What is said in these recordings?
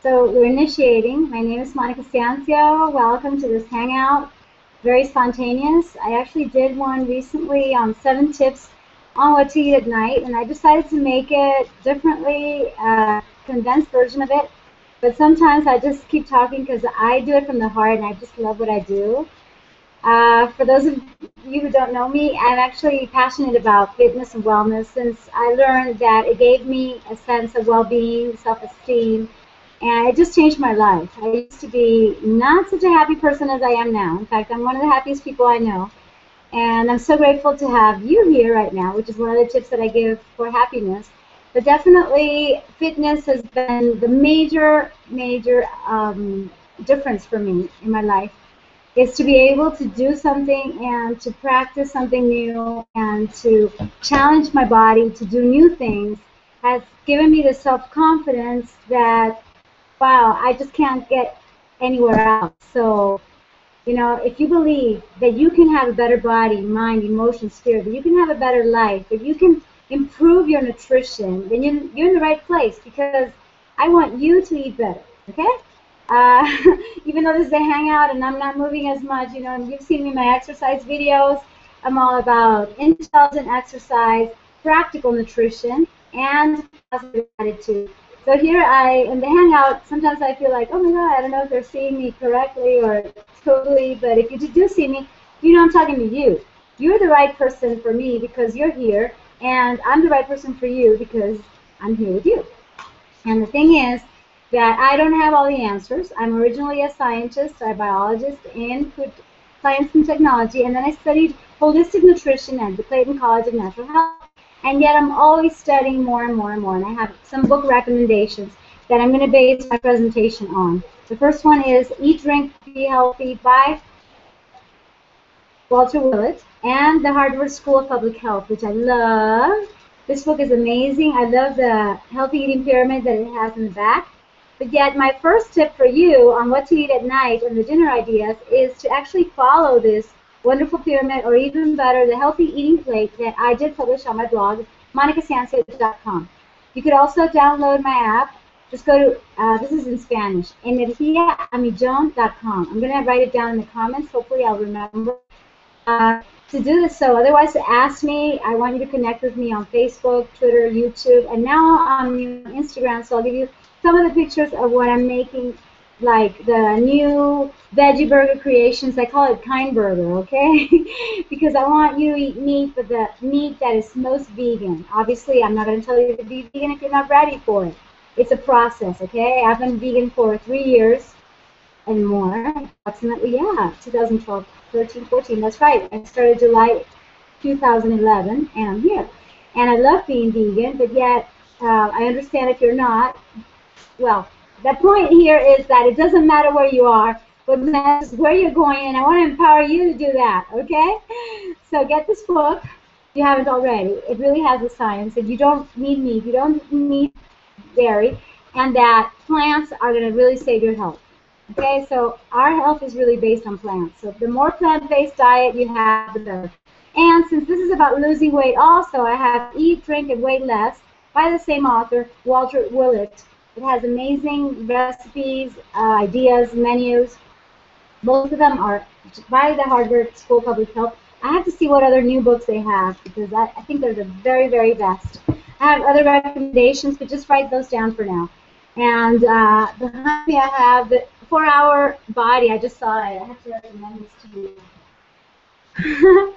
So we're initiating. My name is Monica Sancio. Welcome to this hangout. Very spontaneous. I actually did one recently on 7 tips on what to eat at night, and I decided to make it differently, condensed version of it. But sometimes I just keep talking because I do it from the heart, and I just love what I do. For those of you who don't know me, I'm actually passionate about fitness and wellness since I learned that it gave me a sense of well-being, self-esteem, and it just changed my life. I used to be not such a happy person as I am now. In fact, I'm one of the happiest people I know. And I'm so grateful to have you here right now, which is one of the tips that I give for happiness. But definitely, fitness has been the major difference for me in my life. Is to be able to do something and to practice something new and to challenge my body to do new things has given me the self-confidence that, wow, I just can't get anywhere else. So, if you believe that you can have a better body, mind, emotion, spirit, that you can have a better life, that you can improve your nutrition, then you're in the right place because I want you to eat better, okay? Uh, Even though this is a hangout and I'm not moving as much, you've seen me in my exercise videos. I'm all about intelligent exercise, practical nutrition, and positive attitude. So here in the hangout, sometimes I feel like, oh my God, I don't know if they're seeing me correctly or totally, but if you do see me, I'm talking to you. You're the right person for me because you're here, and I'm the right person for you because I'm here with you. And the thing is that I don't have all the answers. I'm originally a scientist, a biologist in food science and technology, and then I studied holistic nutrition at the Clayton College of Natural Health. And yet I'm always studying more and more and more. And I have some book recommendations that I'm going to base my presentation on. The first one is Eat, Drink, Be Healthy by Walter Willett, and the Harvard School of Public Health, which I love. This book is amazing. I love the healthy eating pyramid that it has in the back. But yet my first tip for you on what to eat at night and the dinner ideas is to actually follow this wonderful pyramid, or even better, the healthy eating plate that I did publish on my blog, monicasancio.com. You could also download my app. Just go to, this is in Spanish, energiaamillon.com. I'm going to write it down in the comments. Hopefully I'll remember to do this. So otherwise, ask me. I want you to connect with me on Facebook, Twitter, YouTube, and now I'm on Instagram. So I'll give you some of the pictures of what I'm making, like the new veggie burger creations. I call it kind burger, okay? Because I want you to eat meat, but the meat that is most vegan. Obviously, I'm not going to tell you to be vegan if you're not ready for it. It's a process, okay? I've been vegan for 3 years and more, approximately, 2012, 13, 14, that's right. I started July 2011, and I'm here. And I love being vegan, but yet I understand if you're not. Well, the point here is that it doesn't matter where you are, what matters is where you're going, and I want to empower you to do that, okay? So get this book if you haven't already. It really has the science, and you don't need meat, you don't need dairy, and that plants are going to really save your health. Okay, so our health is really based on plants. So the more plant-based diet you have, the better. And since this is about losing weight also, I have Eat, Drink, and Weight Less by the same author, Walter Willett. It has amazing recipes, ideas, menus. Both of them are by the Harvard School of Public Health. I have to see what other new books they have because I think they're the very, very best. I have other recommendations, but just write those down for now. And behind me I have the 4-Hour Body. I just saw it. I have to recommend this to you.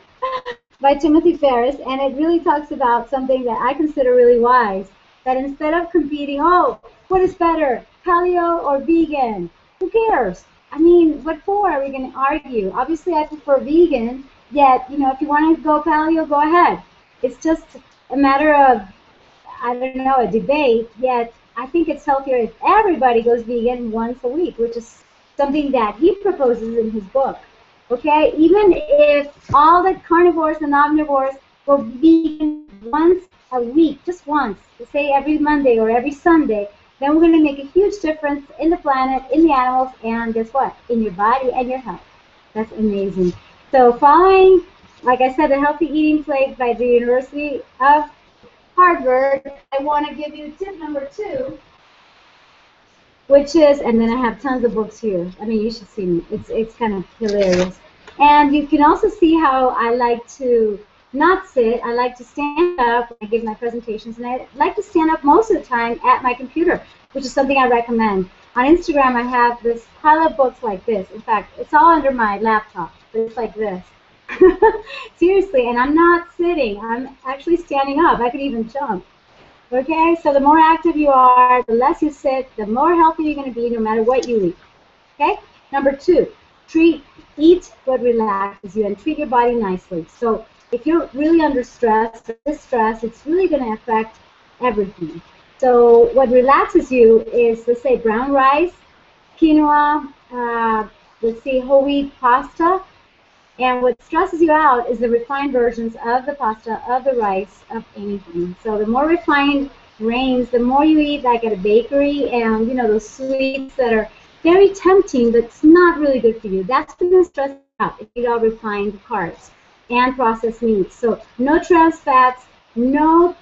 By Timothy Ferriss, and it really talks about something that I consider really wise, that instead of competing, oh, what is better, paleo or vegan? Who cares? I mean, what for are we going to argue? Obviously, I prefer vegan, yet, if you want to go paleo, go ahead. It's just a matter of, I don't know, a debate, yet I think it's healthier if everybody goes vegan once a week, which is something that he proposes in his book. Okay, even if all the carnivores and omnivores go vegan once a week, just once, say every Monday or every Sunday, then we're going to make a huge difference in the planet, in the animals, and guess what? In your body and your health. That's amazing. So following, like I said, the Healthy Eating Plate by the University of Harvard, I want to give you tip number 2. which is, and then I have tons of books here. I mean, you should see me. It's kind of hilarious. And you can also see how I like to not sit. I like to stand up when I give my presentations, and I like to stand up most of the time at my computer, which is something I recommend. On Instagram, I have this pile of books like this. In fact, it's all under my laptop, but it's like this. Seriously, and I'm not sitting. I'm actually standing up. I could even jump. Okay, so the more active you are, the less you sit, the more healthy you're going to be no matter what you eat. Okay? Number 2, eat what relaxes you and treat your body nicely. So if you're really under stress or distress, it's really going to affect everything. So what relaxes you is, let's say, brown rice, quinoa, let's see, whole wheat pasta. And what stresses you out is the refined versions of the pasta, of the rice, of anything. So the more refined grains, the more you eat, like at a bakery, and you know those sweets that are very tempting, but it's not really good for you. That's going to stress you out if you eat all refined carbs and processed meats. So no trans fats, nothing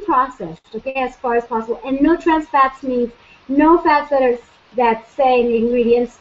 processed, okay, as far as possible. And no trans fats means no fats that say in the ingredients.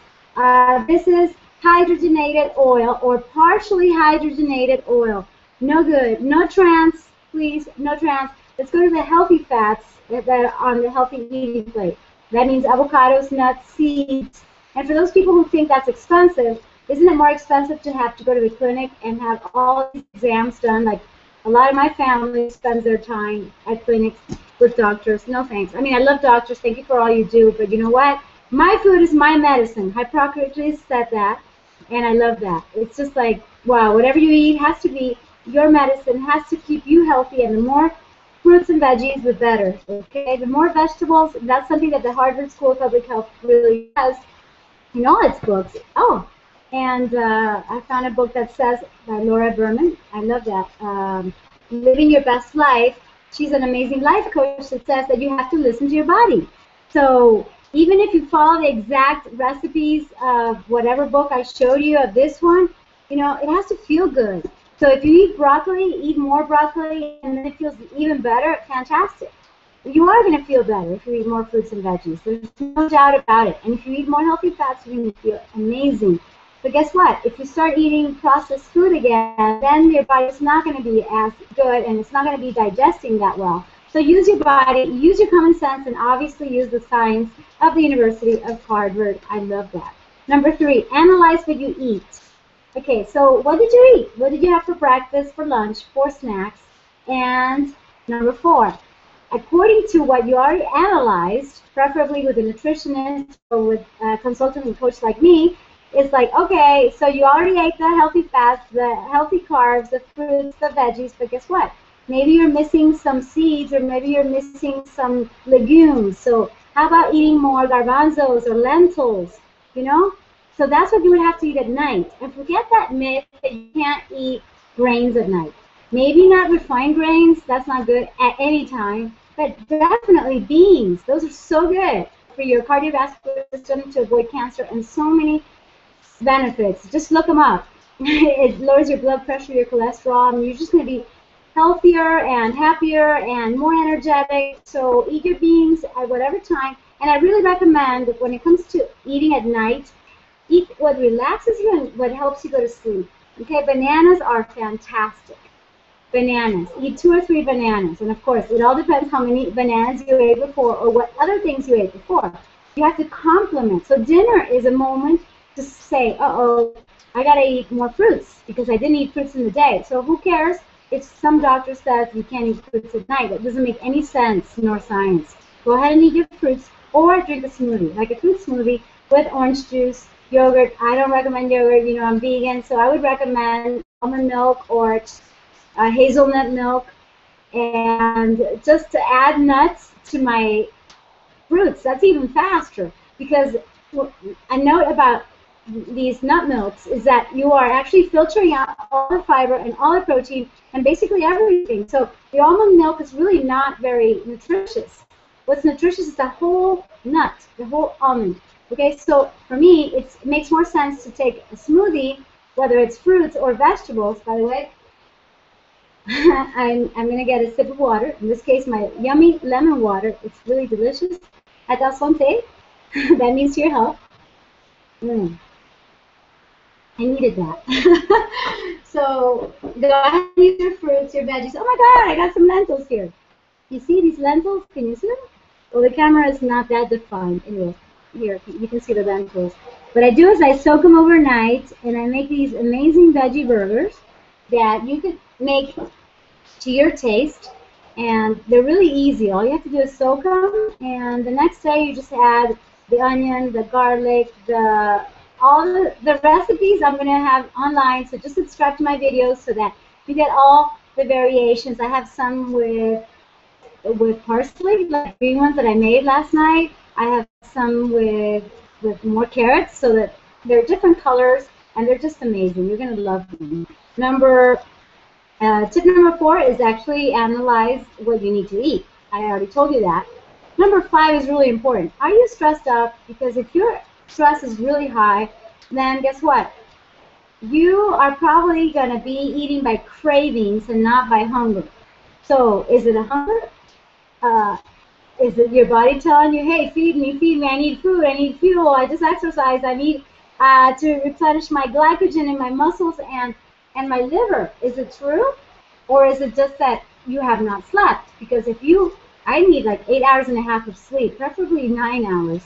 This is hydrogenated oil or partially hydrogenated oil. No good. No trans, please. No trans. Let's go to the healthy fats that are on the healthy eating plate. That means avocados, nuts, seeds. And for those people who think that's expensive, isn't it more expensive to have to go to the clinic and have all these exams done? Like a lot of my family spends their time at clinics with doctors. No thanks. I mean, I love doctors. Thank you for all you do. But you know what? My food is my medicine. Hippocrates said that, and I love that. It's just like, wow, whatever you eat has to be your medicine, has to keep you healthy, and the more fruits and veggies, the better, okay? The more vegetables, that's something that the Harvard School of Public Health really does in all its books. Oh, and I found a book that says, by Laura Berman, I love that, Living Your Best Life. She's an amazing life coach that says that you have to listen to your body. So even if you follow the exact recipes of whatever book I showed you of this one, you know, it has to feel good. So if you eat broccoli, eat more broccoli, and then it feels even better, fantastic. You are going to feel better if you eat more fruits and veggies. There's no doubt about it. And if you eat more healthy fats, you're going to feel amazing. But guess what? If you start eating processed food again, then your body's not going to be as good, and it's not going to be digesting that well. So use your body, use your common sense, and obviously use the science of the University of Harvard. I love that. Number 3, analyze what you eat. Okay, so what did you eat? What did you have for breakfast, for lunch, for snacks? And number 4, according to what you already analyzed, preferably with a nutritionist or with a consultant and coach like me, it's like, okay, so you already ate the healthy fats, the healthy carbs, the fruits, the veggies, but guess what? Maybe you're missing some seeds, or maybe you're missing some legumes. So how about eating more garbanzos or lentils, you know? So that's what you would have to eat at night. And forget that myth that you can't eat grains at night. Maybe not refined grains, that's not good at any time, but definitely beans. Those are so good for your cardiovascular system, to avoid cancer, and so many benefits. Just look them up. It lowers your blood pressure, your cholesterol, and you're just going to be healthier and happier and more energetic. So eat your beans at whatever time. And I really recommend that when it comes to eating at night, eat what relaxes you and what helps you go to sleep. Okay, bananas are fantastic. Bananas. Eat 2 or 3 bananas. And of course, it all depends how many bananas you ate before or what other things you ate before. You have to complement. So dinner is a moment to say, uh-oh, I got to eat more fruits because I didn't eat fruits in the day. So who cares if some doctor says you can't eat fruits at night? That doesn't make any sense nor science. Go ahead and eat your fruits, or drink a smoothie, like a fruit smoothie with orange juice, yogurt. I don't recommend yogurt. You know, I'm vegan, so I would recommend almond milk or hazelnut milk, and just to add nuts to my fruits. That's even faster, because a note about these nut milks is that you are actually filtering out all the fiber and all the protein and basically everything. So the almond milk is really not very nutritious. What's nutritious is the whole nut, the whole almond. Okay, so for me, it makes more sense to take a smoothie, whether it's fruits or vegetables, by the way. I'm going to get a sip of water. In this case, my yummy lemon water. It's really delicious. À ta santé. That means to your health. Mm, I needed that. So go ahead and use your fruits, your veggies. Oh my God, I got some lentils here. You see these lentils? Can you see them? Well, the camera is not that defined. Anyway, here, you can see the lentils. What I do is I soak them overnight, and I make these amazing veggie burgers that you could make to your taste, and they're really easy. All you have to do is soak them, and the next day you just add the onion, the garlic, all the recipes I'm going to have online. So just subscribe to my videos so that you get all the variations. I have some with parsley, like green ones that I made last night. I have some with more carrots, so that they're different colors, and they're just amazing. You're going to love them. Tip number 4 is actually analyze what you need to eat. I already told you that. Number 5 is really important. Are you stressed out? Because if your stress is really high, then guess what? You are probably going to be eating by cravings and not by hunger. So is it a hunger? Is it your body telling you, hey, feed me, I need food, I need fuel, I just exercise, I need to replenish my glycogen in my muscles and my liver? Is it true? Or is it just that you have not slept? Because I need like 8 hours and a half of sleep, preferably 9 hours,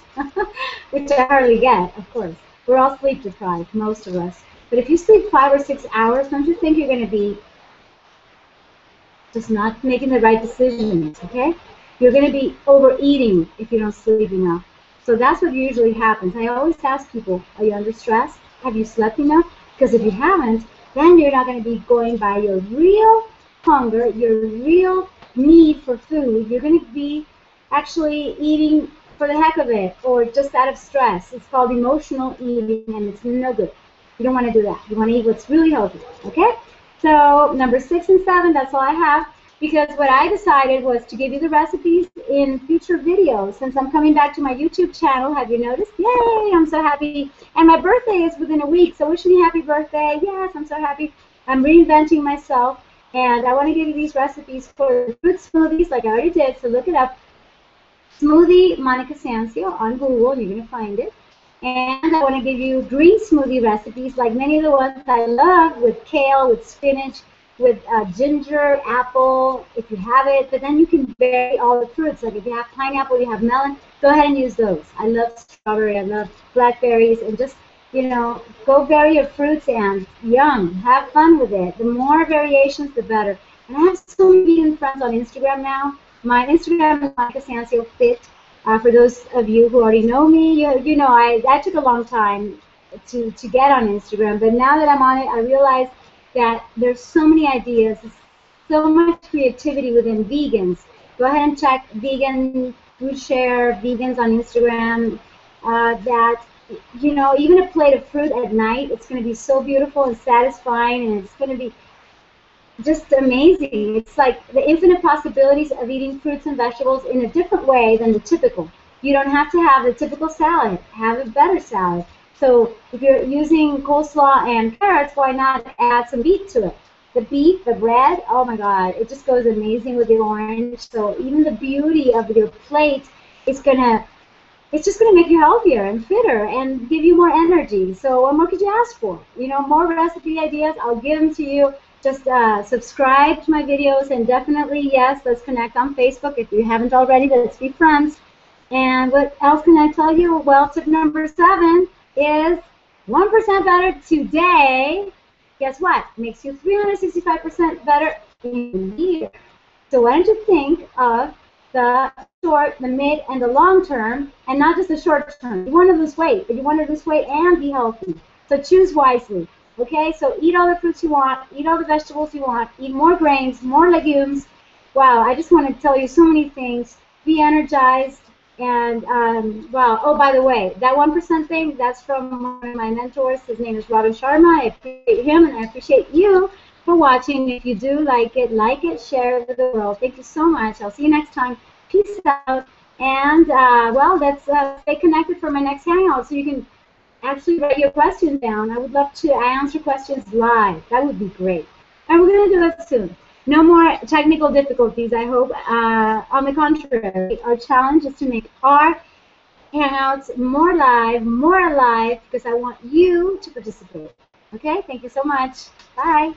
which I hardly get, of course. We're all sleep deprived, most of us. But if you sleep 5 or 6 hours, don't you think you're going to be just not making the right decisions, okay? You're going to be overeating if you don't sleep enough. So that's what usually happens. I always ask people, are you under stress? Have you slept enough? Because if you haven't, then you're not going to be going by your real hunger, your real need for food. You're going to be actually eating for the heck of it, or just out of stress. It's called emotional eating, and it's no good. You don't want to do that. You want to eat what's really healthy, okay? So number 6 and 7, that's all I have. Because what I decided was to give you the recipes in future videos. Since I'm coming back to my YouTube channel, have you noticed? Yay, I'm so happy. And my birthday is within a week, so wish me happy birthday. Yes, I'm so happy. I'm reinventing myself, and I want to give you these recipes for fruit smoothies like I already did, so look it up. Smoothie Monica Sancio on Google, you're going to find it. And I want to give you green smoothie recipes like many of the ones I love, with kale, with spinach, with ginger, apple, if you have it. But then you can vary all the fruits. Like if you have pineapple, you have melon, go ahead and use those. I love strawberry, I love blackberries, and just, go vary your fruits, and yum, have fun with it. The more variations, the better. And I have so many vegan friends on Instagram now. My Instagram is Monica Sancio Fit. For those of you who already know me, you know that took a long time to get on Instagram. But now that I'm on it, I realize that there's so many ideas, so much creativity within vegans. Go ahead and check Vegan Food Share, Vegans on Instagram. That, even a plate of fruit at night, it's going to be so beautiful and satisfying, and it's going to be just amazing. It's like the infinite possibilities of eating fruits and vegetables in a different way than the typical. You don't have to have the typical salad. Have a better salad. So if you're using coleslaw and carrots, why not add some beet to it? The beet, the bread, oh my God, it just goes amazing with the orange. So even the beauty of your plate is it's just gonna make you healthier and fitter and give you more energy. So what more could you ask for? More recipe ideas, I'll give them to you. Just subscribe to my videos, and definitely, yes, let's connect on Facebook. If you haven't already, let's be friends. And what else can I tell you? Well, tip number 7 is 1% better today. Guess what? Makes you 365% better in a year. So why don't you think of the short, the mid, and the long term, and not just the short term. You want to lose weight, but you want to lose weight and be healthy. So choose wisely. Okay, so eat all the fruits you want, eat all the vegetables you want, eat more grains, more legumes. Wow, I just want to tell you so many things. Be energized, and wow. Oh, by the way, that 1% thing, that's from one of my mentors. His name is Robin Sharma. I appreciate him, and I appreciate you for watching. If you do like it, share it with the world. Thank you so much. I'll see you next time. Peace out, and well, let's stay connected for my next hangout, so you can actually write your questions down. I would love to answer questions live. That would be great. And we're going to do it soon. No more technical difficulties, I hope. On the contrary, our challenge is to make our Hangouts more live, more alive, because I want you to participate. Okay, thank you so much. Bye.